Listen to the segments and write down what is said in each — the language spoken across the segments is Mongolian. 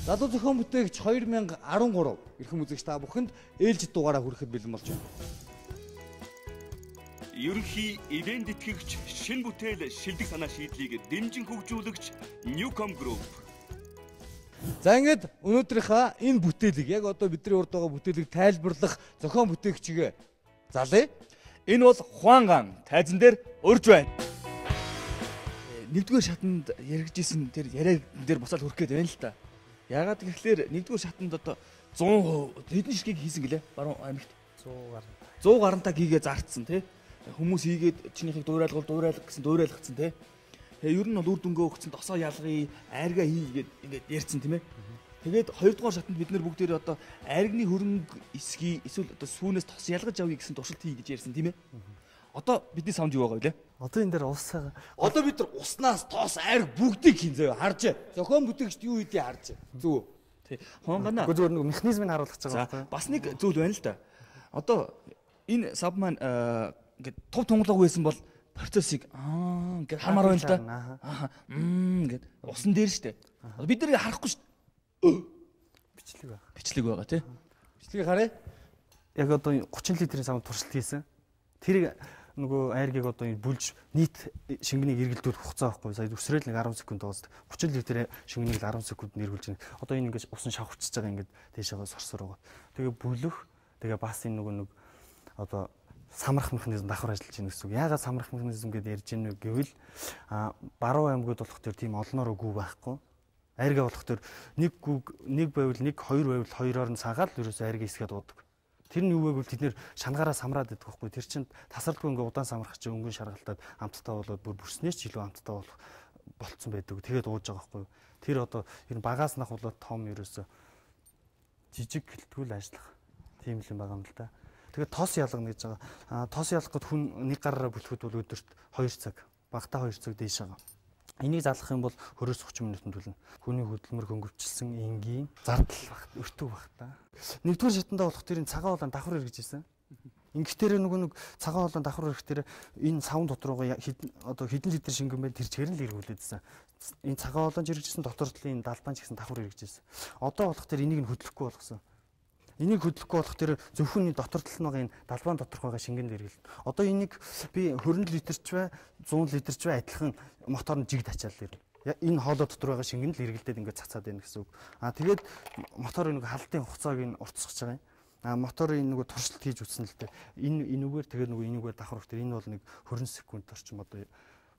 Залуу зохион бүтээгч 2013 эрхэм үзэгч та бүхэнд ээлжид дугаараа хүрэхэд бэлэн болж байна. Ерөнхий ивент итгэгч шин бүтээл шилдэг санаа шийдлийг дэмжин хөгжүүлэгч Newcom Group. За ингээд өнөөдрийнхаа энэ бүтээлийг яг одоо бидний урд байгаа бүтээлийг тайлбарлах зохион бүтээгчгээ залъя. Энэ бол Хуанган тайзан дээр урж байна. Нэгдүгээр шатанд яригджсэн тэр яриаг дээр босоод хүрэх гээд байна л та. Яагаад гэвэл нэгдүгээр шатанд одоо 100% хэдэн ширхгийг хийсэн гэлээ? Баруун аймагт 100 гарантаа хийгээ зартсан тий. Хүмүүс хийгээд чинийхийг дуурайлах гэсэн дуурайлгацсан тий. Тэгээ ер нь бол үр дүнгээ өгсөн тосоо ялгыг айргаа хийгээд ингээд ярьсан тийм ээ. Тэгээд хоёрдугаар шатанд бид нэр бүгдээрээ одоо айргны хөрөнгө эсхий эсвэл одоо сүүнээс тос ялгаж авъя гэсэн туршилт хий гэж ярьсан тийм ээ. Одоо бидний саунд юу байгаа вэ? Одоо энэ дээр ус байгаа. Одоо бид нар уснаас тоос айрг бүгдийг хийн заяа харж. Зохион бүтээгчд юу хийдээ харж. Зүг. Тий. Хонгана. Гэхдээ зүгээр нэг механизмыг харуулж байгаа байхгүй юу? Бас нэг зүйл байна л да. Одоо энэ сав маань ингээд тув тунгалаг байсан бол процессыг ингээд хамаар байна л да. Ингээд усан дээр штэ. Бид нэр харахгүй штэ. Бичлэг байгаа тий. Бичлэгийг харъя. Яг одоо 30 литрийн савнд туршилт хийсэн. Тэрийг нөгөө айргийг одоо бүлж нийт шингэнийг эргэлдүүлэх хугацаа байхгүй. Сая өсрөөл нэг 10 секунд тоосд 30 литрийн шингэнийг 10 секунд эргүүлж байна. Одоо энэ ингээд усан шавхчихж байгаа ингээд дээшээ сорсор байгаа. Тэгээ бүлөх тэгээ бас энэ нөгөө нэг одоо самрах механизм давхар ажиллаж байна гэсэн үг. Яагаад самрах механизм гэдээ ярьж байна вэ гэвэл баруун аймагуд болох төр тийм олноор гүү байхгүй. Айргаа болох төр нэг байвал 2 байвал 2-оор нь саагаад ерөөсөө айргаа эсгээд уудаг. Тэр нь юу вэ гэвэл тэд нэр шангаараа самраад байдаг байхгүй. Тэр чинь тасралтгүй ингээ удаан самрах чинь өнгөн шаргалтаад амттай болоод бүр бүрснээс ч илүү амттай болцсон байдаг. Тэгээд ууж байгаа байхгүй. Тэр одоо ер нь багаас нах болоод том ерөөсөө жижиг гэлтгүүл ажиллах тийм л юм байгаа юм л да. Тэгээд тос ялгана гэж байгаа. Тос ялгахад хүн нэг гараараа бүлэхэд бол өдөрт 2 цаг, багтаа 2 цаг дээш байгаа. Энийг залгах юм бол 20-30 минутанд төлнө. Хүний хөдөлмөр хөнгөвчлсөн энгийн зардал багт, өртөг багтаа. Нэгдүгээр шатандаа болох тэрийн цагаан улаан давхар эргэж ирсэн. Ингэхдээ нэг цагаан улаан давхар эрэхтэр энэ савн дотор байгаа хэдэн литр шингэн байна тэр чигээр нь л эргүүлээдсэн. Энэ цагаан улаан жиргэжсэн дотор талын далбаан ч гэсэн давхар эргэжсэн. Одоо болох тэр энийг нь хөдлөхгүй болгосон. Энийг хөдлөхгүй болох тэр зөвхөн дотор тал нь байгаа энэ далбаан доторх байгаа шингэнд эргэлнэ. Одоо энийг би 20 литрч бай 100 литрч бай адилхан мотор нь жигд ачаал ирнэ. Энэ хоолой дотор байгаа шингэнд л эргэлдээд ингээд цацаад байна гэсэн үг. Тэгээд мотор нэг халдын хугацааг нь уртсгаж байгаа юм. Моторын нөгөө туршилт хийж үтсэн л дээ. Энүүгээр тэгээд нөгөө энүүгээр давхар өгтөр энэ бол нэг 20 секунд орчим одоо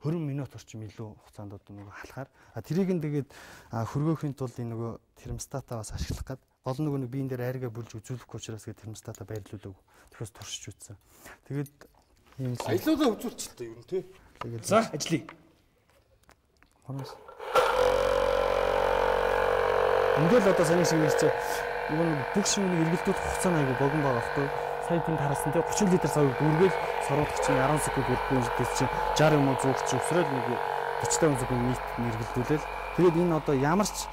20 минут орчим илүү хугацаанд одоо нөгөө халахаар тэрийг нь тэгээд хөргөөхийн тулд энэ нөгөө термостатаа бас ашиглах гээд гол нөгөө нэг биен дээр айргаа бүлж үзүүлэхгүй учраас тэгээд термостатаа байрлуулаагүй. Тэгэхээр туршиж үтсэн. Тэгээд ийм л аялуулаа үзүүлчихлээ юу нэ. Тэгээд за ажлыг. Хонос. Ингээл одоо саний шиг ирч нөгөө нэг бүх шингэнийг эргэлдүүлэх хугацаа нь айгүй богино байгаа байхгүй. Сая тэнд харсан те 30 литр савыг дүүргээл соруудах чинь 10 секунд үргэлжлүүлж чинь 60 юм уу 100 ч өсрөөл нэг 45 секунд нийт эргэлдүүлээл. Тэгээд энэ одоо ямар ч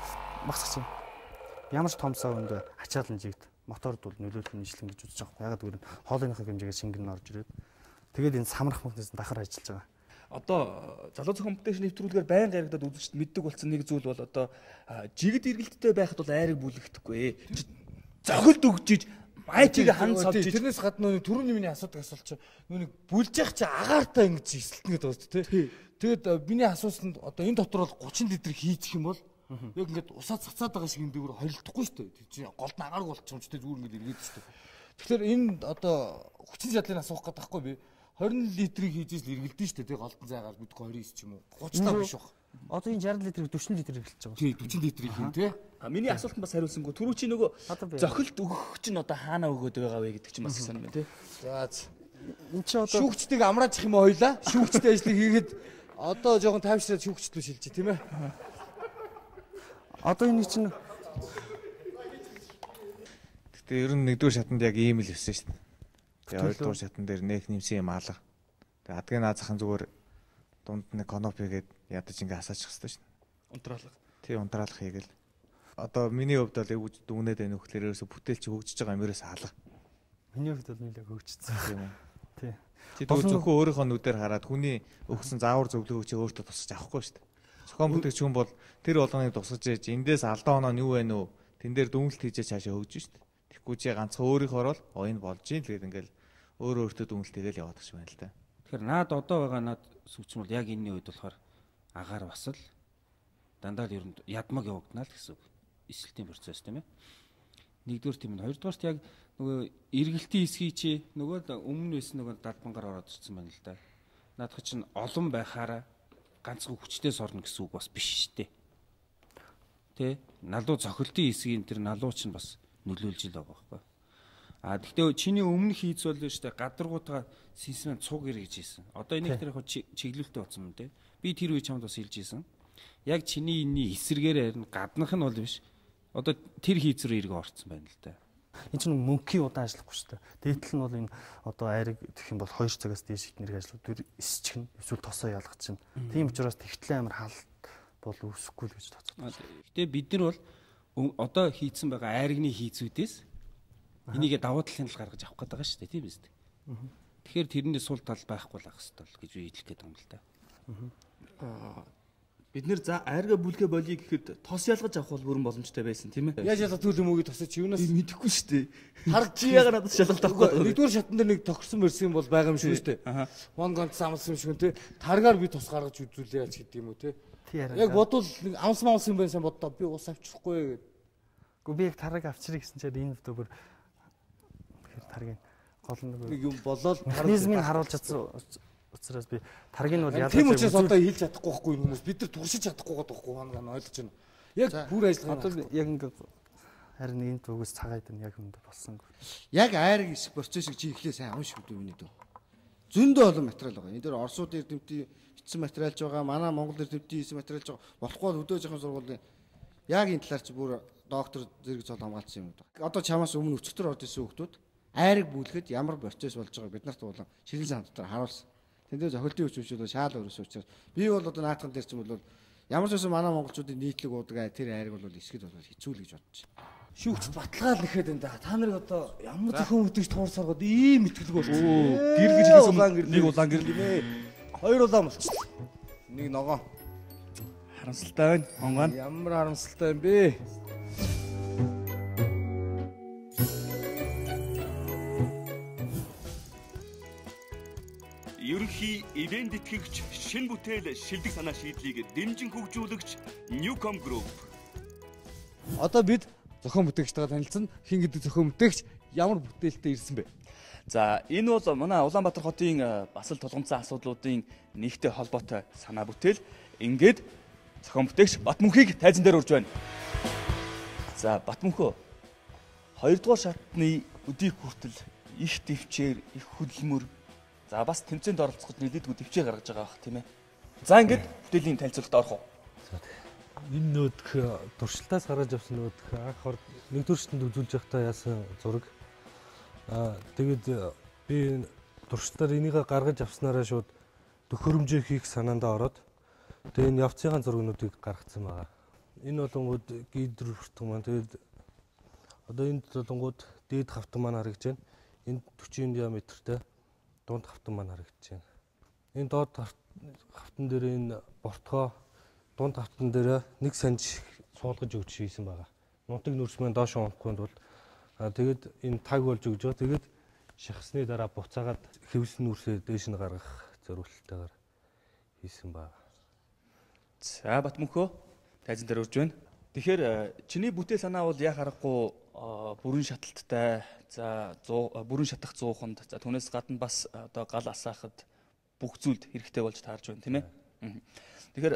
том савнд ачаалан жигд моторд бол нөлөөлөх нийслэн гэж үзэж байгаа. Ягаад гэвэл хоолойныхаа хэмжээгээр шингэн орж ирээд тэгээд энэ самрах механизм дахар ажиллаж байгаа. Одоо залуу зохион бүтээгчийн нэвтрүүлгээр байнга яригадад үзэгчд мэддэг болсон нэг зүйл бол одоо жигд эргэлттэй байхад бол айрыг бүлэгдэхгүй. Зохилд өгчиж майчийг ханд савж тэрнээс гадна түрүүний миний асуудаг асуулт чи нүг бүлж явах чи агаартай ингэж эсэлтнгээд байгаа шүү дээ. Тэгээд миний асуусанд одоо энэ дотор бол 30 литр хийчих юм бол яг ингээд усаа цацаад байгаа шиг энэ дээгүүр холилдохгүй шүү дээ. Тэр чинь голд нь агаарг болчих юм ч зүгээр ингээд эргээд шүү дээ. Тэгэхээр энэ одоо хүчин чадлыг асуух гэдэг байхгүй би 20 литрийг хийж л эргэлдэн шүү дээ. Тэг голдон зайгаар мэдгүй 29 ч юм уу 30 таа биш баг. Одоо энэ 60 литрийг 40 литр эргэлж байгаа. Тий 40 литрийг хийн тий. Миний асуултанд бас хариулсангүй. Түрүү чи нөгөө зохилт өгөх чинь одоо хаана өгөөд байгаа вэ гэдэг чинь бас их сонирм байна тий. За эн чи одоо шүүгчдийг амрааж их юм ойлаа. Шүүгчтэй ажлыг хийгээд одоо жоохон тайвшраад шүүгчд рүү шилжиж тийм ээ. Одоо энэ чинь Гэтэ ер нь нэгдүгээр шатанд яг ийм л өссөн шүү дээ. Тэгээ хоёрдугаар шатан дээр нэх нэмсэн юм алга. Тэгээ адгийн наазахын зүгээр дунд нэг конопи гээд ядаж ингээ асаачих хэрэгтэй шүү дээ. Унтраалга. Тий унтраалга хийгээл. Одоо миний хувьд бол яг дүгнээд байна вөхлөр ерөөсө бүтээлч хөгжиж байгаа юм ерөөс алга. Миний хувьд бол нэлээд хөгжсөн юм уу? Тий. Чи зөвхөн өөрийнхөө нүдээр хараад хүний өгсөн заавар зөвлөгөөг чи өөртөө тусаж авахгүй шүү дээ. Зохион бүтээгч хүн бол тэр болгоныг тусгаж яаж эндээс алдаа оноо нь юу вэ нүү? Тэн дээр дүнэлт хийж цаашаа хөгжиж штт. Тэгэхгүй чи ганцхан өөрийнхөө орол энэ болж ийн тэгээд ингээл өөртөө дүнэлт хийгээл яваад гэж байна л да. Тэгэхээр наад одоо байгаа наад сүүч нь бол яг энэний үед болохоор агаар бас л дандаа л ер нь ядмаг явагдана л гэсэн үг. Эсэлтийн процесс тийм ээ. Нэгдүгээр тийм нь, хоёрдугаарт яг нөгөө эргэлтийн хэсгийг чи нөгөө өмнө байсан нөгөө далбангаар ороод ирсэн байна л да. Наадах чинь олон байхаараа ганцхан хүчтэй сорно гэсэн үг бас биш шүү дээ. Тэ? Налуу цохилтын хэсгийн тэр налуу чинь бас нөлөөлж ил байгаа байхгүй. А гэхдээ чиний өмнөх хийц бол шүү дээ гадаргуутаа синсмен цуг ир гэж хэлсэн. Одоо энийг тэр яг чиглэлтэй болсон юм те. Би тэр үе чамд бас хэлж ийсэн. Яг чиний энэний эсэргээр харин гаднах нь бол биш. Одоо тэр хийц рүү эргөө орцсон байна л да. Энэ чинь мөнхийн удаан ажиллахгүй шүү дээ. Дээдл нь бол энэ одоо айраг гэх юм бол 2 цагаас дээш ихнэрэг ажиллаад тэр исчихнэ. Эсвэл тосоо ялгачихна. Тийм учраас тэгтлээ амар халт бол үүсэхгүй л гэж тооцоод. Гэтэ бид нар бол одоо хийцэн байгаа айрагны хийцүүдээс энийгээ давуу талын тал гаргаж авах гэдэг байгаа шүү дээ. Тийм биз дээ. Тэгэхээр тэрэндээ сул тал байхгүй л ах хэвээр гэж би хэлэх гээд юм л да. Бид нэр за айрга бүлгээ болъё гэхэд тос ялгаж авах бол бүрэн боломжтой байсан тийм ээ. Яаж ялгах юм уу гэж тосч юунаас мэдэхгүй шүү дээ. Харж Чи яагаад надад шалгалт авахгүй. Нэгдүгээр шатан дээр нэг тохирсон барьсан бол байгаа юм шүү дээ. Вон ганц амлсан юм шиг те. Таргаар би тус гаргаж үзүүлээ яаж гэдэг юм уу те. Яг бодвол нэг амс юм байсан боддоо би ус авчихгүй гэдэг. Гэхдээ би яг тараг авчрыг гэсэн чинь энэ өдөр таргийн гол нэг юм болоод механизмыг харуулж чадсан учраас би таргийн бол ялгаж тийм учраас одоо хэлж чадахгүй байхгүй хүмүүс бид нар туршиж чадахгүй байгаа байхгүй хоног ойлгож байна. Яг бүр ажиллагаа одоо яг ингээд харин энэ зүгээс цагаад нь яг хүнд болсонгүй. Яг айраг хэсэг процессыг чи ихлээ сайн унших үү миний дөө. Зөндөө олон материал байгаа. Энэ дээр Оросууд эрдэмтдийн бичсэн материалж байгаа, манай Монгол эрдэмтдийн хийсэн материалж байгаа. Болохгүй хөдөөж ахын сургуулийн яг энэ талаар чи бүр доктор зэрэг цол хамгаалсан юм байна. Одоо чамаас өмнө өчтөр орж исэн хүмүүс айраг бүлэхэд ямар процесс болж байгааг бид нарт болон ширхэг сан дотор харуулсан. Тэндээ зохилтын хүчнүүд шаал өрөөс учраас би бол одоо наатхан дээр ч юм бол ямар ч байсан манай монголчуудын нийтлэг уудаг тэр айраг бол эсгэд бол хэцүү л гэж бодож байна. Шүүгч баталгаал нэхэд энэ та нарыг одоо ямар зохион бүтээч туурс оргоод ийм итгэлэг болж гэр гэж хэлсэн нэг улаан гэр нэ. Хоёр улаан болчихсон. Нэг ногоон. Харамсалтай байна. Хонгоо. Ямар харамсалтай юм бэ? Ерөнхий ивент тэтгэгч шинэ бүтээл шилдэг санаа шийдлийг дэмжин хөгжүүлэгч Newcom Group. Одоо бид зохион бүтээгчтэйгээ танилцсан. Хин гэдэг зохион бүтээгч ямар бүтээлтэй ирсэн бэ? За энэ бол манай Улаанбаатар хотын бас л тулгымцсан асуудлуудын нэгтэй холбоотой санаа бүтээл. Ингээд зохион бүтээгч Батмөнхийг тайзан дээр урьж байна. За Батмөнхөө 2 дугаар шатны өдийг хүртэл их төвчээр, их хөдөлмөр за бас тэмцээнд оролцоход нэлээдгүй төвчээ гаргаж байгаа бах тийм ээ. За ингээд бүтээлийн танилцуулалт орох уу? Энэ нөтх туршилтаас гаргаж авсан нөтх анх хор нэгдүгээр шатанд үзүүлж байхдаа яасан зураг. Тэгээд би туршилтаар энийг гаргаж авснараа шууд төхөөрөмжөө хийх санаандаа ороод тэгээд энэ явцын зургнуудыг гаргацсан байгаа. Энэ болонгууд гидрүртэн маань тэгээд одоо энэ болонгууд дээд хавтан маань харагдаж байна. Энд 40 диаметртэй дунд хавтан маань харагдаж байна. Энэ доод хавтан дээр энэ бортгоо дунд хавтан дээр нэг санж суулгаж өгч хийсэн байгаа. Нутаг нүрс маань доош унахгүй бол тэгээд энэ таг болж өгж байгаа. Тэгээд шахсны дараа буцаагаад хэвлэн нүрсээ дээш нь гаргах зорилттойгоор хийсэн байгаа. За Батмөнхөө тайзан дээр урьж байна. Тэгэхээр чиний бүтээл санаа бол яа харахгүй бүрэн шаталттай. За бүрэн шатах 100-нд за түүнээс гадна бас одоо гал асаахад бүх зүйлд хэрэгтэй болж таарж байна тийм ээ. Тэгэхээр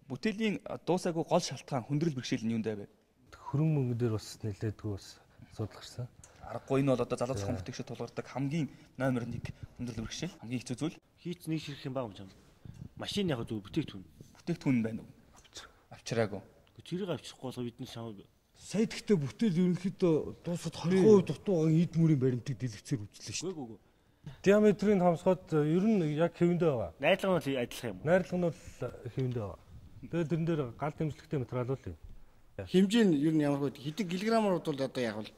бүтээлийн дуусаагүй гол шалтгаан хүндрэл бэрхшээл нь юунд вэ? Хөрөн мөнгө дээр бас нэлээдгүй бас асуудал гарсан. Аргагүй энэ бол одоо залуу зохион бүтээгчид тулгардаг хамгийн номер 1 хүндрэл бэрхшээл хамгийн хэцүү зүйл. Хийц нэг ширхэх юм баг юм чам. Машин яг зөв бүтээгдэхүүн байна уу? Авчираагүй. Тэрийг авчихгүй бол бидний шамаг сая гэхдээ бүтээл ерөнхийдөө дуусаад 20% дутуугаа эд мөрийн баримтыг дэлгэцээр үзлээ шүү дээ. Диаметрийн томсгоод ер нь яг хэвэндээ байгаа. Найрлага нь адилхан юм. Найрлага нь бол хэвэндээ байгаа. Тэгээд тэрэн дээр гал дэмжлэгтэй материал бол юм. Хэмжээ нь ер нь ямар хөө хэдэн килограммаар бол одоо яг бол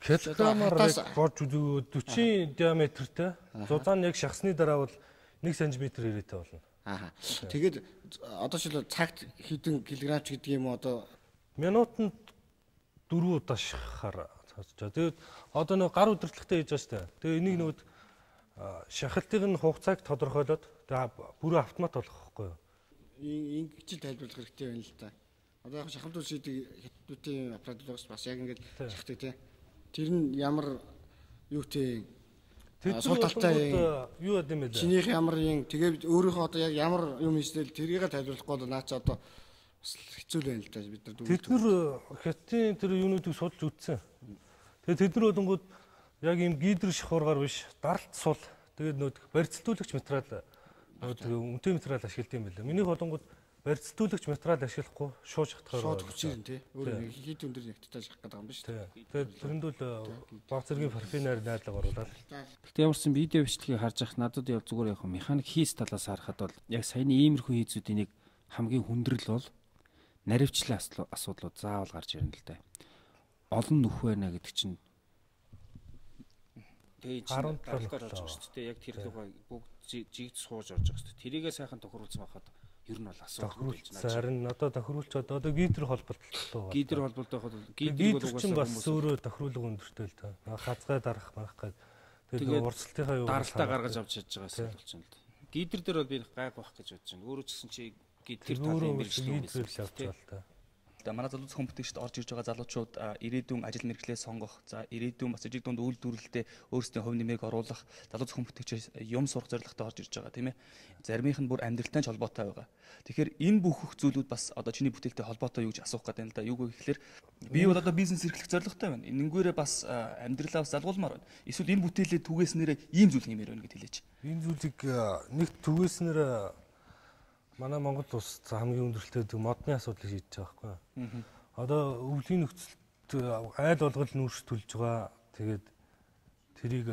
килограммаар борж үзүү 40 диаметртэй. Зузаан яг шахсны дараа бол 1 см ирээтэй болно. Аа. Тэгээд одоо шил цагт хэдэн килограмч гэдэг юм одоо минутанд 4 удаа шахахаар цаацчаа. Тэгээд одоо нэг гар удирдлагатай хийж байгаа шүү дээ. Тэгээд энийг нэг шахалтыг нь хугацааг тодорхойлоод тэгээд бүрэн автомат болох байхгүй юу? ингэж тайлбарлах хэрэгтэй байна л да. Одоо яг шахалтууд шийдэг хятадуудын аппарат байгаас бас яг ингэж шахдаг тий. Тэр нь ямар юутэй сул талтай юу яд юм бэ? Чинийх ямар юм тэгээд өөрийнхөө одоо яг ямар юм хийстэл тэрийг тайлбарлахгүй бол наа чи одоо бас хэцүү л байна л да бид нар. Тэд нар хятадын тэр юунуудыг судалж үзсэн. Тэгээд тэд нар болонгууд яг юм гидр шахуургаар биш даралт сул тэгээд нөт барьцлуулагч материал үнэтэй материал ашигладаг юм байна. Миний болонгууд барьцлуулагч материал ашиглахгүй шууд шахтахаар шууд хүчин тий. Өөр хит өндөр нэгттэй шахах гэдэг юм ба шүү дээ. Тэгээд тэрэнд бол баг зэргийн парфинаар найдлага оруулаад. Гэхдээ ямар ч юм видео бичлэгийг харж байхад надад яг зүгээр яг механик хийс талаас харахад бол яг саяны иймэрхүү хийзүүдийн нэг хамгийн хүндрэл бол наривчлалын асуудлууд заавал гарч ирнэ л дээ. Олон нүх байна гэдэг чинь тэгээд даралгаар орж байгаа шүү дээ. Яг тэр бүгд жигд сууж орж байгаа шүү дээ. Тэрийгээ сайхан тохируулсан байхад ер нь бол асуудал болж байна. Харин одоо тохируулчаад одоо гидр холболттой. Гидр холболтой хол гидр чинь бас өөрөө тохируулга өндөртэй л та. Хазгай дарах марах гэдэг. Тэгээд урсалтынхаа юу даралтаа гаргаж авч чадж байгаа асуудал болчихно л дээ. Гидр дээр бол би гайг байх гэж бодож байна. Өөрөө ч гэсэн чи гидр талын мэргэжлийн гидр авч байгаа л та. Манай залуу зохион бүтээгчд орж ирж байгаа залуучууд ирээдүйн ажил мэргэжлээ сонгох, за ирээдүйн бас жижиг дунд үйлдвэрлэлдээ өөрсдийн хувь нэмрийг оруулах, залуу зохион бүтээгчээс юм сурах зорилготой орж ирж байгаа тийм ээ. Заримийнх нь бүр амьдралтай ч холбоотой байгаа. Тэгэхээр энэ бүх зүйлүүд бас одоо чиний бүтээлтэй холбоотой юу гэж асуух гэдэг юм л да. Юу гэхээр би бол одоо бизнес эрхлэх зорилготой байна. Энэнгээрээ бас амьдралаа бас залгуулмаар байна. Эсвэл энэ бүтээлээ түгээснээр ийм зүйл хиймээр байна гэд хэлээч. Энэ зүйлийг нэг түгээснээр манай Монгол улс хамгийн өндөрлөлтөд модны асуудлыг шийдэж байгаа байхгүй. Одоо өвлийн нөхцөлд айл болгол нүүрс төлж байгаа. Тэгээд тэрийг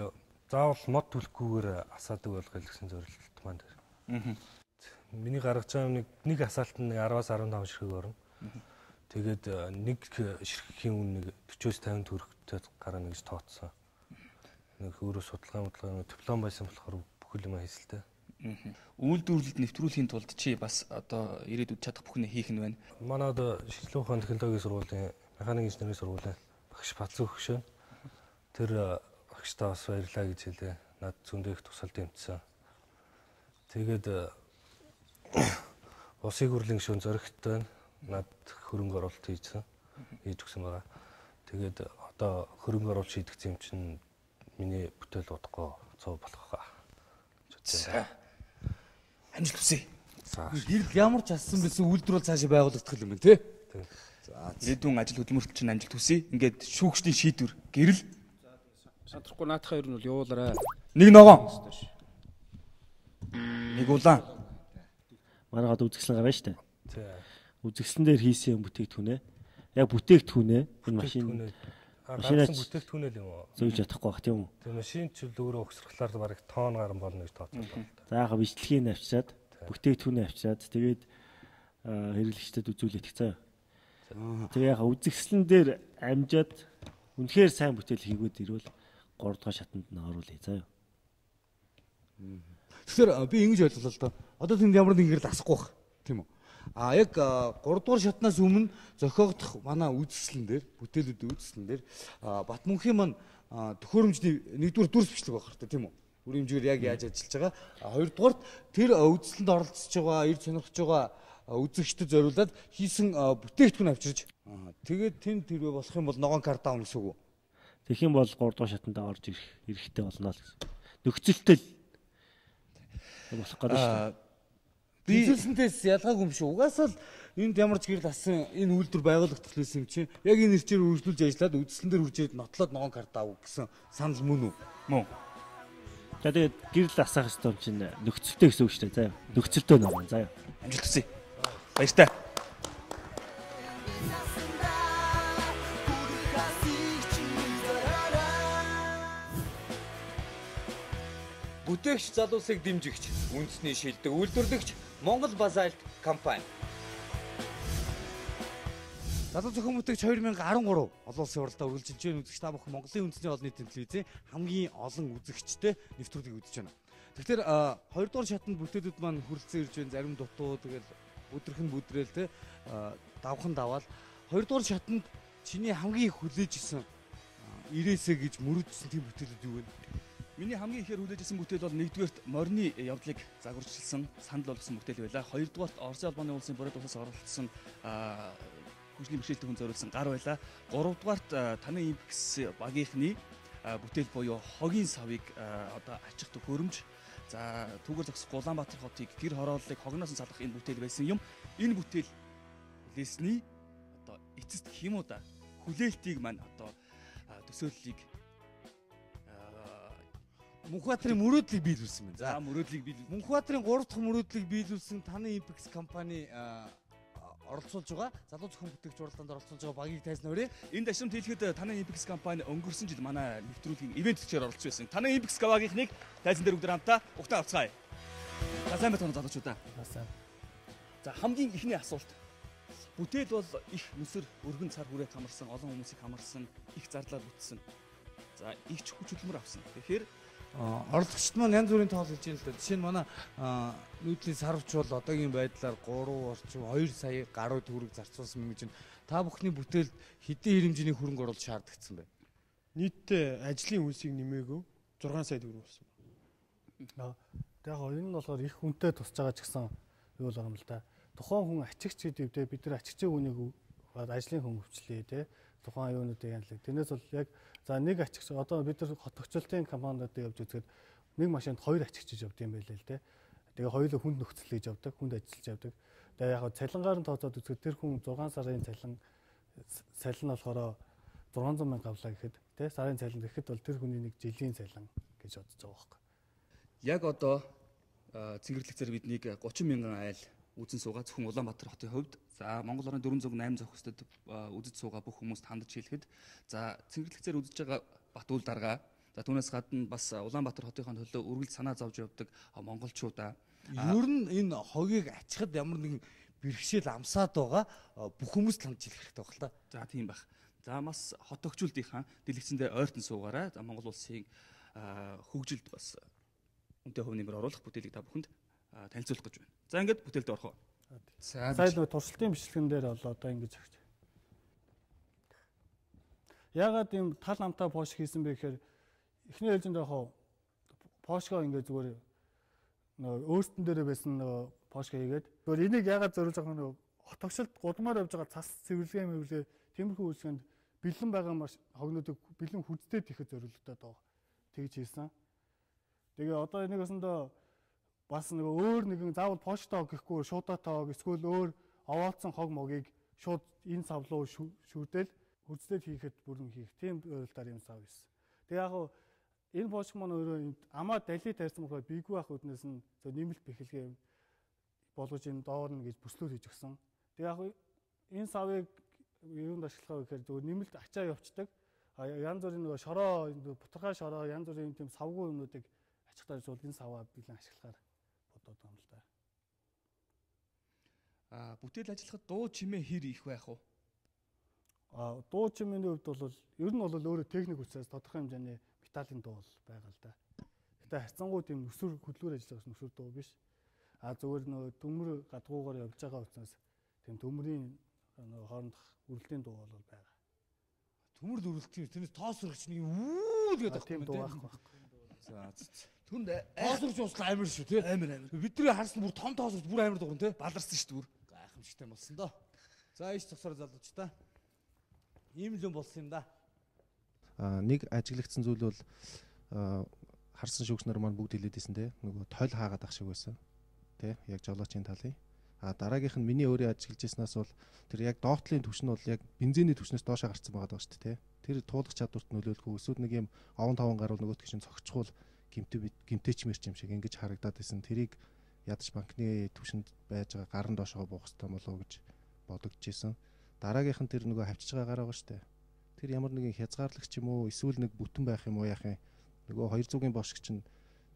заавал мод төлөхгүйгээр асаадаг болгоё гэсэн зорилт маань дээр. Миний гаргаж байгаа нэг асаалт нь 10-аас 15 ширхэг орно. Тэгээд нэг ширхэгийн үн 40-с 50 төгрөгтэй гарна гэж тооцсон. Нэг өөрөө судалгаа диплом байсан болохоор бүхэл юм хийсэлтэй. Үйлдвэрлэлд нэвтрүүлэхийн тулд чи бас одоо ирээдүйд чадах бүхнээ хийх нь байна. Манай одоо шинжилгээ ухааны технологийн сургуулийн механик инженерийн сургуулийн багш Бацуу хөшөө. Тэр багштаа бас баярлаа гэж хэлээ. Над зөндөө их тусал дэмжсэн. Тэгээд усын хурлын гишүүн зөрөгтэй над хөрөнгө оруулалт хийж өгсөн байгаа. Тэгээд одоо хөрөнгө оруулалт шийдэгдсэн юм чинь миний бүтээл удахгүй цов болох хаа. Амжилт хүсье. За. Гэрэл ямар ч ассан байсан үйлдвэр бол цаашаа байгуулагдах юм байна тий. За. Ирээдүйн ажил хөдөлмөрлөлт чинь амжилт хүсье. Ингээд шүүгчдийн шийдвэр гэрэл. Шатрахгүй наатахаа ер нь бол явуулаарай. Нэг ногоон. Нэг улаан. Манайхад үзэсгэлэн гарна шүү дээ. Тий. Үзэсгэлэн дээр хийсэн бүтээгдэхүүнээ. Яг бүтээгдэхүүнээ энэ машин машинаас бүтээгдэхүүнээ л юм уу? Зөөж чадахгүй бах тийм үү? Тэр машин ч өөрөө өгсрөхлаар бараг тонн гарan болно гэж тооцсон байна. За яг бичлэгийг авчираад бүтээгдэхүүнээ авчираад тэгээд хэрэглэгчдэд үзүүлэх цаа. Тэгээ яг үзэсгэлэн дээр амжаад үнэхээр сайн бүтээл хийгүүд ирвэл 3 дугаар шатанд нь оруулъя заа. Тэгэхээр би ингэж ойлголоо л доо. Одоо тэнд ямар нэг гэрэл асахгүй бах тийм үү? Яг 3 дугаар шатнаас өмнө зохиогдох манай үзэсгэлэн дээр бүтээлүүдийн үзэсгэлэн дээр Батмөнхийн маань төхөөрөмжний 1-р дүрс бичлэг байх хэрэгтэй тийм үү? Үр хэмжээр яг яаж ажиллаж байгаа. 2-дугаарт тэр үзэсгэлэнд оролцож байгаа, ирж сонирхож байгаа үзэгчдэд зориулаад хийсэн бүтээгдэхүүн авчирч тэгээд тэнд тэрвээ болох юм бол ногоон карт авна гэсэн үг үү? Тэгэх юм бол 3 дугаар шатанд орж ирэх эрхтэй болно л гэсэн. Нөхцөлтэй болох гэдэг шүү дээ. Би зүйлсэнтэйс ялгаагүй юм шүү. Угаасаа л энд ямар ч гэрэл асан энэ үйлдвэр байгуулагдах байсан юм чинь яг энэ нэрчээр үргэлжлүүлж ажиллаад үзэсгэлэн дээр үржээд нотлоод ногоон карт авах гэсэн санал мөн үү? Мөн. Тэгээд гэрэл асах ёстой юм чинь нөхцөлтэй гэсэн үг шүү дээ. Заяа. Нөхцөлтэй ногоон заяа. Амжилт хүсье. Баяртай. Бүтээгч залуусыг дэмжигч, үндэсний шилдэг үйлдвэрлэгч Монгол Базальт компани. Залуу зохион бүтээгч 2013 олон улсын уралдаанд үргэлжилж байгаа үзэгч та бүхэн Монголын үндэсний олон нийтийн телевизийн хамгийн олон үзэгчтэй нэвтрүүлгийг үзэж байна. Тэгэхээр 2 дугаар шатанд бүтээлүүд маань хүрэлцэн ирж байна. Зарим дутуу тэгэл өдрөх нь бүдрээл те давхан даваал 2 дугаар шатанд чиний хамгийн их хүлээж исэн ирээсэ гэж мөрөдсөн тийм бүтээлүүд юу вэ? Миний хамгийн ихээр хүлээж исэн бүтээл бол 1-р морины явдлыг загварчилсан санал болгосон бүтээл байлаа. 2-р Оросын албаны улсын бороо тусаас оролцсон хөгжлийн бэрхшээлтэй хүн зориулсан гар байлаа. 3-р Танай Импекс багийнхны бүтээл буюу хогийн савыг одоо ачих төхөөрөмж за түүгээр зогсох Улаанбаатар хотыг гэр хорооллыг хогноос нь салгах энэ бүтээл байсан юм. Энэ бүтээл хүлээсний одоо эцэст гэх юм уу да хүлээлтийг маань одоо төсөөллийг Мөнхбаатарын мөрөөдлийг биелүүлсэн байна. За мөрөөдлийг биелүүлсэн. Мөнхбаатарын 3 дахь мөрөөдлийг биелүүлсэн Танай Импекс компани оролцуулж байгаа залуу зохион бүтээгч уралдаанд оролцуулж байгаа багийг тайзнаа өрөө. Энд ашрамт хэлэхэд Танай Импекс компани өнгөрсөн жил манай нэвтрүүлгийн ивент төчээр оролцож байсан. Танай Импекс багийнхныг тайзан дээр бүгд хамтаа ухтаа авцгаая. За сайн байна залуучуудаа. Сайн. За хамгийн ихний асуулт. Бүтээл бол их нүсэр өргөн цар хүрээ хамарсан, олон хүмүүсийг хамарсан, их зарлаар бүтсэн. За их ч хүч хөдөлмөр авсан. Тэгэхээр оролцогчд маань янз бүрийн тоол хийж байна л да. Жишээ нь манай нүүдлийн сарвч бол одоогийн байдлаар 3 орчим 2 сая гаруй төгрөг зарцуулсан юм гэж байна. Та бүхний бүтээлд хэдийн хэмжээний хөрөнгө оруулалт шаардагдсан бэ? Нийтдээ ажлын үнсийг нэмээгүй 6 сая төгрөг болсон байна. Яг энэ нь болохоор их хүнтэй тусч байгаа ч гэсэн юу л юм л да. Тухайн хүн ачигч гэдэг үедээ бид нар ачигчийн үнийг ажлын хүн хөвчлээ те. Тухайн юунуудыг янзлаг. Тэрнээс бол яг за нэг ачигч одоо бид нар хотогчлолтын компаниудад явж үзэхэд нэг машинд 2 ачигчж явд юм байлээ л те. Тэгээ хоёулаа хүнд нөхцөл хийж явдаг, хүнд ажиллаж явдаг. Тэгээ яг цалингаар нь тооцоод үзэхэд тэр хүн 6 сарын салин нь болохоор 600 мянга авлаа гэхэд те сарын цалин гэхэд бол тэр хүний нэг жилийн цалин гэж бодож байгаа байхгүй. яг одоо цэнгэрлэгцээр биднийг 30 мянган айл үзэн суугаа зөвхөн Улаанбаатар хотын хувьд за Монгол орны 408 зохистой үзэж суугаа бүх хүмүүст хандаж хэлэхэд за цэнгэрлэгцээр үзэж байгаа Батүл дарга за түүнээс гадна бас Улаанбаатар хотынхаа төлөө үргэлж санаа зовж явдаг монголчуудаа ер нь энэ хогийг ачихад ямар нэгэн бэрхшээл амсаад байгаа бүх хүмүүст хандж хэлэх хэрэгтэй байна л да. За тийм байх. За бас хотогчултынхаа дэлгэцэндээ ойртон суугаараа за Монгол улсын хөгжилд бас үнэтэй хувь нэмэр оруулах бүтээлийг та бүхэнд танилцуулах гэж байна. За ингээд бүтээлд орох уу. Сая л туршилтын бичлэгэн дээр бол одоо ингэж агч. Ягаад ийм тал намтаа пош хийсэн бэ гэхээр эхний ээлжинд яг пошко ингээд зүгээр нөгөө өөртөн дээрээ байсан нөгөө пошко хийгээд зүгээр энийг ягаад зориулж байгаа нөгөө хотогшилд гудмаар явж байгаа цас цэвэрлэгээ мэвлээ тиймэрхүү үйлчлэгэнд бэлэн байгаа маш хогнуудыг бэлэн хүздээд ихэд зориулдаг байгаа. Тэгж хийсэн. Тэгээ одоо энийг өсөндөө бас нэг өөр нэгэн заавал почтоо гэхгүй шуудаатаа эсвэл өөр овоолцсон хог могийг шууд энэ сав руу шүрдэл хүздээд хийхэд бүрэн хийх тийм өөрөлтөөр юм сав байсан. Тэгээ яг энэ почт маань өөрөө амаа дали тарьсан болохоор бийгүй ах үднээс нь нэмэлт бэхэлгээ болгож энэ доор нь гэж бүслүүд хийж өгсөн. Тэгээ яг энэ савыг юунд ашиглах вэ гэхээр зөв нэмэлт ачаа явцдаг. Янз бүрийн нөгөө шороо бутархай шороо янз бүрийн тийм савгүй юмнуудыг ачхтаа зүйл энэ саваа билэн ашиглахаар бодоод байгаа юм л да. Бүтээл ажиллахад дуу чимээ хэр их байх вэ? Дуу чимээний хувьд бол ер нь бол өөрөө техник үсээс тодорхой хэмжээний металлын дуу бол байгаа л да. Гэтэ харьцангуй тийм өсвөр хөдөлгөөр ажиллах өсвөр дуу биш. Зүгээр нөгөө төмөр гадгуугаар явж байгаа учраас тийм төмрийн нөгөө хоорондох үрэлтийн дуу бол байгаа. Төмөр дүрлэлт тэрнээс тоос өргөч нэг үү гэдэг тийм дуу байхгүй. За түнд тоосорч ууслаа амар шүү тий. Амар. Бидний харсан бүр том тоосорч бүр амар дуурн тий. Баларсан шүү бүр. Гайхамшигтай болсон доо. За ийш тосоор залууч та. Ийм л юм болсон юм да. Нэг ажиглагдсан зүйл бол харсан шүүгчнэр маань бүгд хэлээдсэн тий. Нөгөө тойл хаагаад ах шиг байсан. Тий. Яг жолоочийн талын. Дараагийнх нь миний өөрөө ажиглаж ирснээс бол тэр яг доотлын түвш нь бол яг бензиний түвшнээс доошоо гарцсан байгаа шүү дээ тий. Тэр туулах чадварт нөлөөлөхгүй эсвэл нэг юм овон таван гарвал нөгөөтг чинь цогцчхуул гимтэйч мэрч юм шиг ингэж харагдаад байсан. Тэрийг ядаж банкны түвшинд байж байгаа гарын доошоо буух хэрэгтэй болов гэж бодогдож исэн. Дараагийнх нь тэр нөгөө хавчиж байгаа гар байгаа шүү дээ. Тэр ямар нэгэн хязгаарлагч юм уу эсвэл нэг бүтэн байх юм уу яах юм. Нөгөө 200-ийн бошг чинь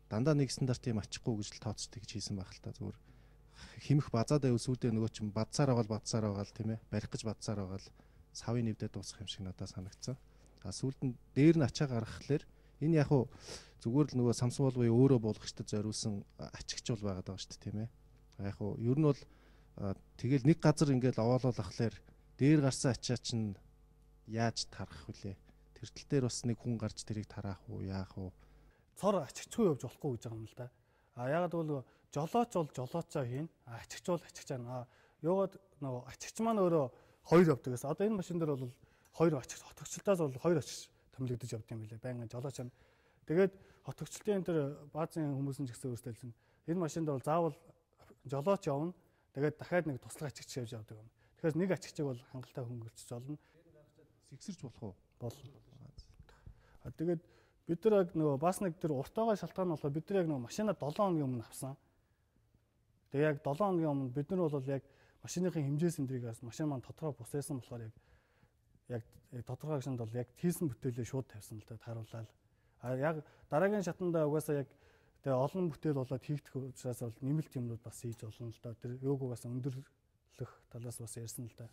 дандаа нэг стандартын ачихгүй гэж л тооцдог гэж хийсэн байх л та зүгээр. Химэх базаад байвал сүйдээ нөгөө чинь бадсаар байгаа л тийм ээ барих гэж бадсаар байгаа л савын нэвдээ дуусах юм шиг надад санагдсан. Сүүлд нь дээр нь ачаа гаргахлаар Энэ яг уу зүгээр л нөгөө самсан бол буюу өөрөө буулгагчдад зориулсан ачигч бол байгаад байгаа шүү дээ тийм ээ. Яг уу ер нь бол тэгэл нэг газар ингээл овоолол ахлаар дээр гарсан ачаа чинь яаж тарах вүлээ? Тэртэл дээр бас нэг хүн гарч тэрийг тараах уу, яах уу? Цор ачигчгүй явж болохгүй гэж байгаа юм л да. Ягаад бол жолооч бол жолоочоо хийн, ачигч бол ачигчаа. Яваад нөгөө ачигч маань өөрөө хоёр явдаг гэсэн. Одоо энэ машин дээр бол хоёр ачигч, хотогчлолтоос бол хоёр ачигч томилогдож явдаг юм билээ. Байнгын жолооч нь. Тэгээд хотогчлолтын энэ төр баазын хүмүүс нь ч гэсэн өөрсдөө энэ машин дээр бол заавал жолооч явна. Тэгээд дахиад нэг туслах ачигч явж явдаг юм. Тэгэхээр нэг ачигчийг бол хангалттай хөнгөлцөж олно. Сэгсэрч болох уу? Болно. Тэгээд бид нар яг нөгөө бас нэг тэр уртаага шалтгаан нь болохоор бид нар яг нөгөө машина 7 хоногийн өмнө авсан. Тэгээ яг 7 хоногийн өмнө бид нар бол яг машиныхын хэмжээс эндрийгээс машин маань тодорхой бусайсан болохоор яг тодорхой агшинд бол яг тийсэн бүтээлээ шууд тавьсан л да тааруулаад. Яг дараагийн шатанда угаасаа яг тэгээ олон бүтээл болоод хийгдэх учраас бол нэмэлт юмнууд бас хийж болно л да. Тэр юуг угаасаа өндөрлөх талаас бас ярьсан л да.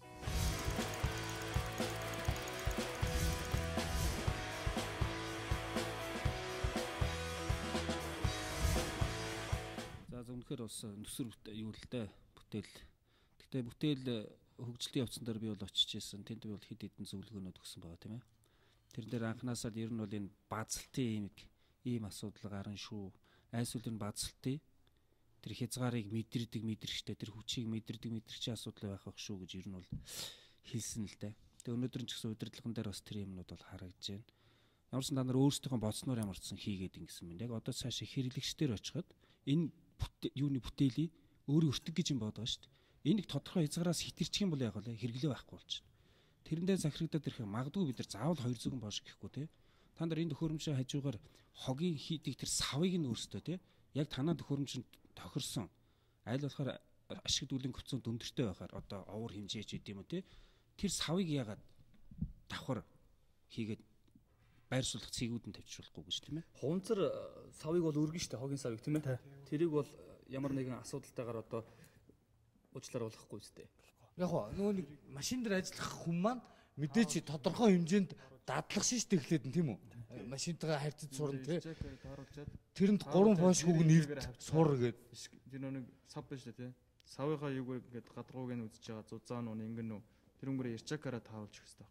Үнэхээр бас нүсэр юу л дээ бүтээл. Гэхдээ бүтээл хөгжлийн явцсан дээр би бол очиж ирсэн. Тэнд би бол хэд хэдэн зөвлөгөөнүүд өгсөн байгаа тийм ээ. Тэр дээр анханасаа л ер нь бол энэ базалтын ийм асуудал гарна шүү. Айсвал энэ базалтын тэр хязгаарыг мэдэрдэг мэдрэгчтэй тэр хүчийг мэдэрдэг мэдрэгчийн асуудал байх байх шүү гэж ер нь бол хэлсэн л дээ. Тэгээ өнөөдөр ч гэсэн удирдлагын дээр бас тэр юмнууд бол харагдаж байна. Ямарсан та нар өөрсдийнхөө бодсноор ямарсан хийгээд ингэсэн юм. Яг одоо цаашаа хэрэглэгчдэр очиход энэ юуны бүтээлийг өөрөө өртөг гэж юм бодож шүү дээ. Энийг тодорхой хязгаараас хитэрчих юм бол яг л хэрэглээ байхгүй болчихно. Тэрэндээ захирагдаад ирэх магадгүй бид нар заавал хоёр зүгэн боош гэхгүй те. Та нар энэ төхөөрөмжийн хажуугаар хогийн хийдэг тэр савыг нь өөрсдөө те. Яг танаа төхөөрөмжөнд тохирсон аль болохоор ашиг дүүлийн коэффициент өндөртэй байхаар одоо овор хэмжээч гэдэг юм уу те. Тэр савыг яагаад давхар хийгээд байршуулах цэгүүд нь тавьчих болохгүй гэж тийм ээ. Хуванцар савыг бол өргөн штэ хогийн савыг тийм ээ. Тэрийг бол ямар нэгэн асуудалтайгаар одоо уучлаар болохгүй үстэй. Яг гоо нөгөө нэг машин дээр ажиллах хүн маань мэдээч тодорхой хэмжээнд дадлах шиш тэглээд нь тийм үү? Машинтайгаа харьцаж сурна тий. Тэрэнд 3 фош хүүг нэрд сур гээд. Тэр нэг сав байж та тий. Савынхаа юуг ингээд гадрууг нь үзэж байгаа зузаан уу ингэн үү. Тэр өнгөрөө ирчакаараа тааруулж өгөх хэрэгтэй.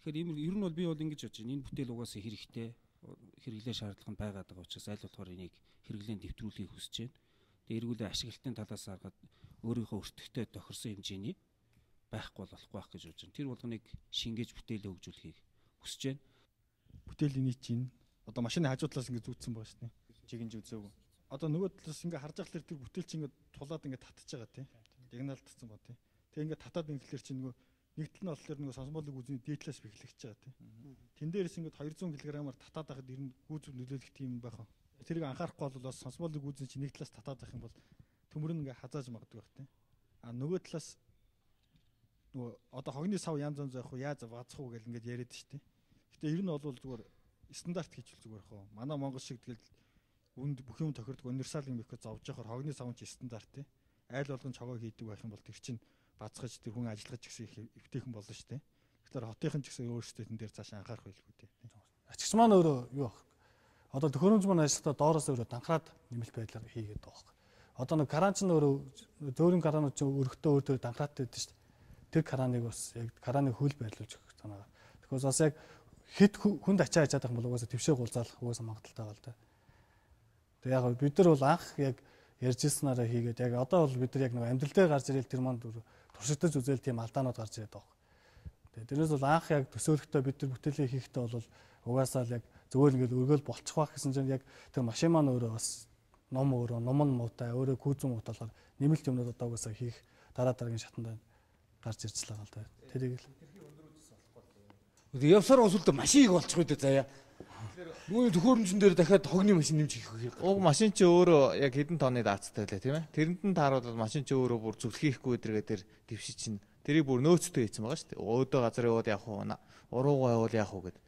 Тэгэхээр ер нь бол би бол ингэж бодож байна. Энэ бүтээл угаасаа хэрэгтэй. Хэрэглээ шаардлага нь байгаад байгаа учраас аль болохоор энийг хэрэглээнд дэвтрүүлэхийг хүсэж байна. Тэгээ эргүүлээ ашиглалтын талаас харахад өөрийнхөө өртөгтэй тохирсон хэмжээний байхгүй болохгүй байх гэж бодож байна. Тэр болгоныг шингээж бүтээлээ хөгжүүлэхийг хүсэж байна. Бүтээлийн нийт чинь одоо машины хажуу талаас ингэ зүүцсэн байгаа шүү дээ. Жигэн зүзөөг. Одоо нөгөө талаас ингэ харж ахлаар тэр бүтээл чинь ингэ тулаад ингэ татчих байгаа тий. Дигналдсан ба тий. Тэгээ ингэ татаад инглэр чинь нөгөө нэг тал нь болохоор нөгөө сонсомолыг үзний дээдлээс бэхлэгч байгаа тий. Тэн дээрээс ингэ 200 кг-аар татаад байхад ер нь гүйцэв нөлөөлөх тийм байх. Тэрийг анхаарахгүй бол бас сонсомолыг үзний чинь нэг талаас татаад байх юм бол төмөр нь ингээ хазааж магадгүй байх тий. А нөгөө талаас нөгөө одоо хогны сав янз янз байх уу яаж бацах уу гэл ингээд яриад штий. Гэтэ ер нь бол зүгээр стандарт хийчихвэл зүгээр хөө. Манай Монгол шиг тэгэл үнд бүх юм тохирдог универсалын мехо зовж яхаар хогны сав ч стандарт тий. Айл болгон чогоо хийдэг байх юм бол тэр чинь бацгаж тэр хүн ажиллаж гэсэн их эвтэйхэн болно штий. Тэгэхээр хотынхан ч гэсэн өөрсдөө тэн дээр цааш анхаарах байлгүй тий. Ачигч маань өөрөө юу баг. Одоо төхөөрөмж маань ажиллахдаа доороос өөрөө данхраад нэмэлт байдлаар хийгээд байгаа. Одоо нэг кран ч өөрөө зөөрийн кранууд ч өргөтөө өөр төр данхраатай байдаг шүү дээ. Тэр краныг бас яг краныг хөл байрлуулж өгөх санаа. Тэгэхээр бас яг хэд хүнд ачаа хажаад байх юм бол угаасаа твшээ гулзаалах угаасаа магадaltaй байгаа л да. Тэг яг бид нар бол анх яг ярьжсэнаараа хийгээд яг одоо бол бид нар яг нэг амьдрал дээр гарч ирэл тэр манд туршигдаж үзэл тийм алдаанууд гарч ирээд байгаа. Тэгээ тэрнээс бол анх яг төсөөлөхдөө бид нар бүтээлээ хийхдээ бол угаасаа л яг зөвөр ингээд өргөөл болчих واخ гэсэн чинь яг тэр машин маань өөрөө бас ном нь муутай өөрөө күүзэн муутай болохоор нэмэлт юмнууд одоо угаасаа хийх дараагийн шатанд гарч ирж байгаа л да. Тэрийг л явсаар усулд машиныг олчих үү дээ заяа. Нүүн төхөөрөмжн дээр дахиад хогны машин нэмж хийх хэрэг. Уг машин чи өөрөө яг хэдэн тонны даацтай лээ тийм ээ. Тэрэнд нь тааруулаад машин чи өөрөө бүр зүлхийхгүй дэргээ тэр твши чинь тэрийг бүр нөөцтэй хийсэн байгаа шүү дээ. Өөдөө газар яваад явах уу, уруугаа явуул явах уу гэд.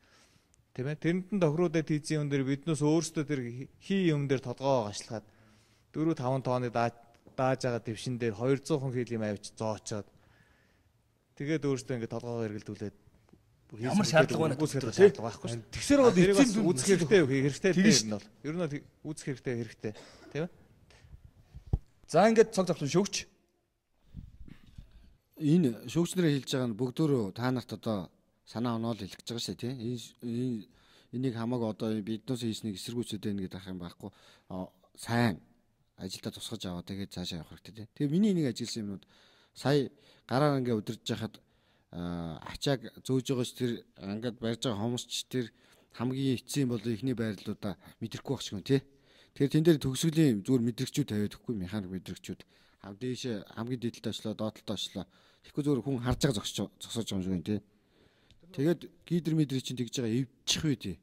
Тийм ээ. Тэрэнд нь тохируудад хийсэн юм дээр биднээс өөрсдөө тэр хий юм дээр толгоо гашлахад 4-5 тонны дааж байгаа твшин дээр 200 кг авч зоочоод тэгээд өөрсдөө ингэ толгоогоо эргэлдүүлээд Ямар шаардлага байна үүсгэх шаардлага байхгүй шүү. Тэгсээр бол эцсийн дүнд үүсгэх хэрэгтэй л дээ. Ер нь бол үүсгэх хэрэгтэй тийм ээ. За ингээд цог завсан шүүгч. Энэ шүүгчнэрээ хэлж байгаа нь бүгдөө та нарт одоо санаа оноо л хэлэх гэж байгаа шүү тийм. Энийг хамаагүй одоо биднээс хийснийг эсэргүүцээд байна гэдэг ах юм байхгүй. Сайн ажилдаа тусгаж аваа тэгээд цаашаа явах хэрэгтэй тийм. Тэгээ миний нэг ажилласан юмнууд сая гараар ингээ удирдах хахад ачааг зөөж байгаач тэр ингээд барьж байгаа хомсч тэр хамгийн эцсийн бол ихний байрлалуудаа мэдрэхгүй байх шиг юм тий. Тэгэхээр тэн дээр төгсгөлийн зүгээр мэдрэгчүүд тавиад өгөхгүй механик мэдрэгчүүд дээш хамгийн дээдэлд очлоо доотлолт очлоо. Тэгэхгүй зүгээр хүн харж байгаа зогсоож байгаа юм шиг тий. Тэгээд гидер мэдрэг чинь тэгж байгаа эвдчих үү тий.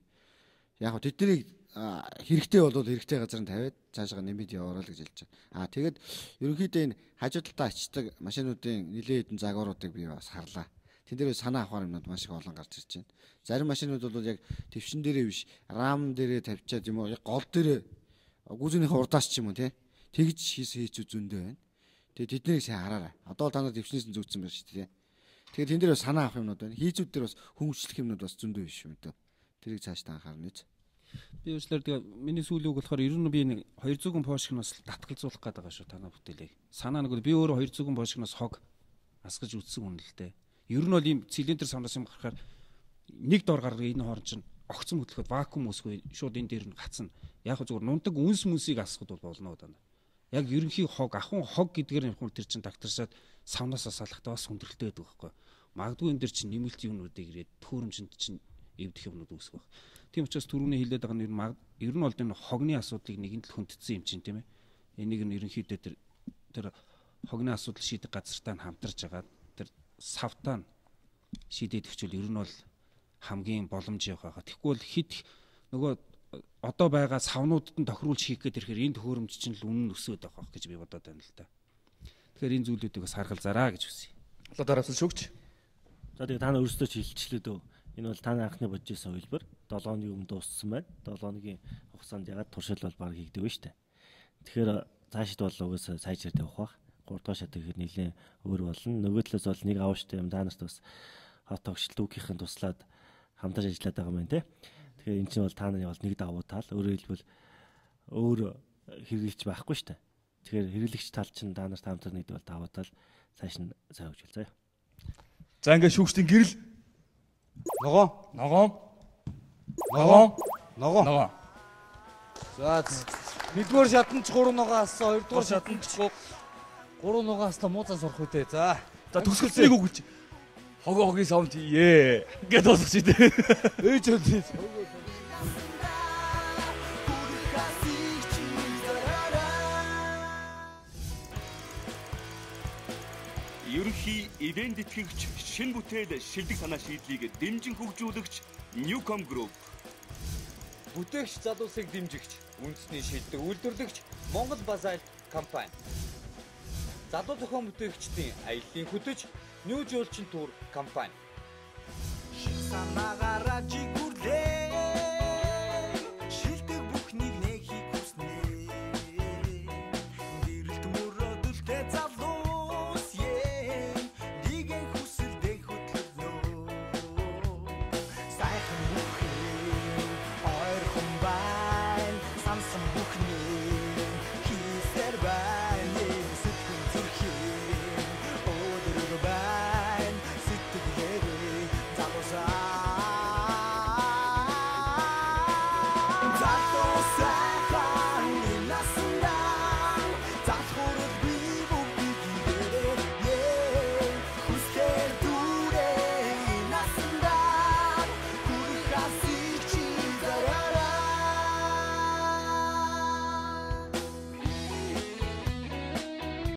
Яг нь тэднийг хэрэгтэй болвол хэрэгтэй газар нь тавиад цаашаа нэмэд яваарай л гэж хэлж байгаа. Тэгээд ерөнхийдөө энэ хажуу талдаа ачдаг машинуудын нэлээд хэдэн загваруудыг би бас харлаа. Тэн дээр санаа авахар юмнууд маш их олон гарч ирж байна. Зарим машинууд бол яг твшин дээрээ биш, рам дээрээ тавьчаад юм уу, яг гол дээрээ гүзүүнийхээ урдаас ч юм уу тий. Тэгж хийцүү зөндөө байна. Тэгээд тэднийг сайн хараарай. Одоо та нар твшнээс нь зүгтсэн байна шүү дээ. Тэгээд тэн дээр санаа авах юмнууд байна. Хийцүүд дээр бас хүмүүжлэх юмнууд бас зөндөө биш юм дөө. Тэрийг цаашдаа анхаарна гэж. Би өөрчлөөр тэгээ миний сүүлийн үг болохоор ер нь би нэг 200 гон пошкноос татгалзуулах гээд байгаа шүү танаа бүтээлийг. Санаа нэг би өөрөө 200 гон пошкноос хог асгаж үтсэн хүн л дээ. Ер нь бол ийм цилиндр савнаас юм гарахаар нэг дор гаргах энэ хоорон чинь огцон хөдлөхөд вакуум өсгүй шууд энэ дээр нь гацна. Яг зүгээр нундаг үнс мүсийг асгахд бол болно даа. Яг ерөнхий хог ахын хог гэдгээр юм тэр чинь тагтарсаад савнаас салахтаа бас хүндрэлтэй байдаг байхгүй. Магадгүй энэ дэр чинь нэмэлт юмнуудыг ирээд төхөөрөмжөнд чинь эвдэх юмнууд үүсэх байх. Тийм учраас түрүүний хэлээд байгаа нь ер нь бол энэ хогны асуудлыг нэгэн л хүндэтсэн юм чинь тийм ээ. Энийг нь ерөнхийдөө тэр хогны асуудал шийдэх газартаа хамтарч байгаа тэр савтаа шийдээд өгчвөл ер нь бол хамгийн боломжтой байгаа. Тэгэхгүй бол хит нөгөө одоо байгаа савнуудад нь тохируулж хийх гээд ирэхээр энэ төхөөрөмж чинь л үнэн өсөд байгаа гэж би бодоод байна л да. Тэгэхээр энэ зүйлүүдийг бас харгалзаараа гэж хүсье. Одоо дараасан шүүгч. За тэгээ та нар өөрсдөө ч хэлчихлээ дөө. Энэ бол таны анхны бодож байсан хувилбар 7 хоногийн өмнө дууссан байна. 7 хоногийн хугацаанд ягаад туршил бол баг хийгдэг вэ штэ. Тэгэхээр цаашид бол угаасаа сайжраад явах бах. 3 дахь шат гэхээр нэлээд өөр болно. Нөгөө талаас бол нэг аавштай юм данарт бас хот тогшилт үгийнхэн туслаад хамтарч ажиллаад байгаа юм байна те. Тэгэхээр эн чинь бол та нарын бол нэг давуу тал. Өөрөөр хэлбэл өөр хэрэглэгч байхгүй штэ. Тэгэхээр хэрэглэгч тал чинь данарт хамтар нэгдэг бол давуу тал. Цааш нь сайн хөгжүүл заяа. За ингээд шүүгчдийн гэрэл ногоо. За нэгдүгээр шатанд 3 ногоо ассан, хоёрдугаар шатанд 3 ногоо аснаа муузаа сурах үедээ. За төгсгөлцөөг үгэж. Хогийн саунд хийе. Ингээд болох чи дээ. Ээж өлөө. Ерөнхий ивент итгэгч шинэ бүтээл шилдэг санаа шийдлийг дэмжин хөгжүүлэгч Newcom Group. Бүтээгч залуусыг дэмжигч, үндэсний шилдэг үйлдвэрлэгч Монгол Базальт компани. Залуу зохион бүтээгчдийн аяллаа хөтөж New Jolchin Tour компани. Санаагаараа жигүрлээ